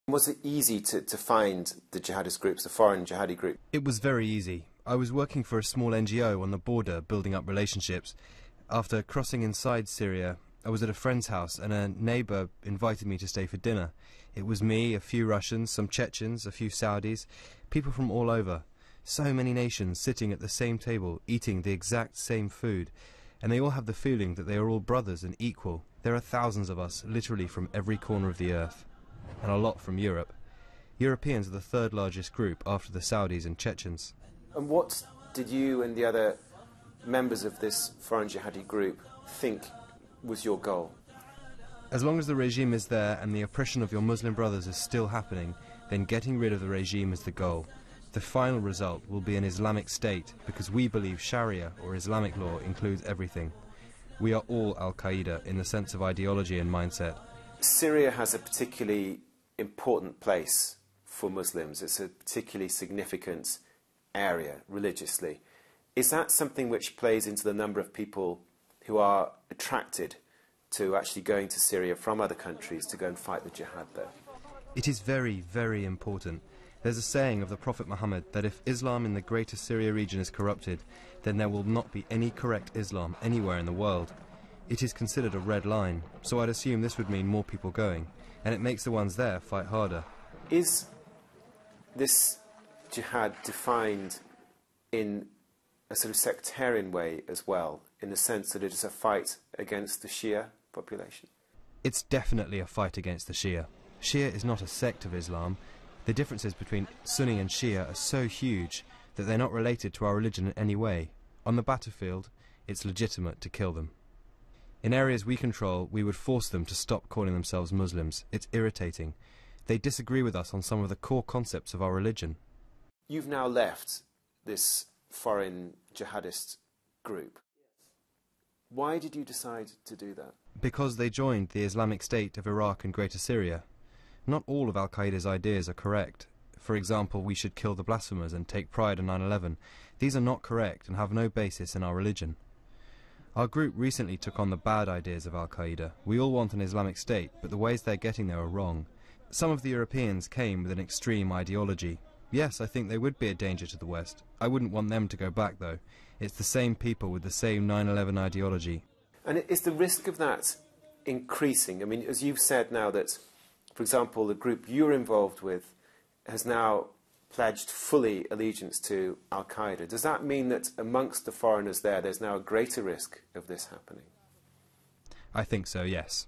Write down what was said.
Was it easy to find the jihadist groups, the foreign jihadi group? It was very easy. I was working for a small NGO on the border, building up relationships. After crossing inside Syria, I was at a friend's house and a neighbour invited me to stay for dinner. It was me, a few Russians, some Chechens, a few Saudis, people from all over. So many nations sitting at the same table, eating the exact same food. And they all have the feeling that they are all brothers and equal. There are thousands of us, literally from every corner of the earth. And a lot from Europe. Europeans are the third largest group after the Saudis and Chechens. And what did you and the other members of this foreign jihadi group think was your goal? As long as the regime is there and the oppression of your Muslim brothers is still happening, then getting rid of the regime is the goal. The final result will be an Islamic state, because we believe Sharia, or Islamic law, includes everything. We are all al-Qaeda in the sense of ideology and mindset. Syria has a particularly important place for Muslims. It's a particularly significant area religiously. Is that something which plays into the number of people who are attracted to actually going to Syria from other countries to go and fight the jihad there? It is very, very important. There's a saying of the Prophet Muhammad that if Islam in the greater Syria region is corrupted, then there will not be any correct Islam anywhere in the world. It is considered a red line, so I'd assume this would mean more people going, and it makes the ones there fight harder. Is this jihad defined in a sort of sectarian way as well, in the sense that it is a fight against the Shia population? It's definitely a fight against the Shia. Shia is not a sect of Islam. The differences between Sunni and Shia are so huge that they're not related to our religion in any way. On the battlefield, it's legitimate to kill them. In areas we control, we would force them to stop calling themselves Muslims. It's irritating. They disagree with us on some of the core concepts of our religion. You've now left this foreign jihadist group. Why did you decide to do that? Because they joined the Islamic State of Iraq and Greater Syria. Not all of al-Qaeda's ideas are correct. For example, we should kill the blasphemers and take pride in 9/11. These are not correct and have no basis in our religion. Our group recently took on the bad ideas of al-Qaeda. We all want an Islamic State, but the ways they're getting there are wrong. Some of the Europeans came with an extreme ideology. Yes, I think they would be a danger to the West. I wouldn't want them to go back, though. It's the same people with the same 9/11 ideology. And is the risk of that increasing? I mean, as you've said now that, for example, the group you're involved with has now pledged fully allegiance to al-Qaeda. Does that mean that amongst the foreigners there, there's now a greater risk of this happening? I think so, yes.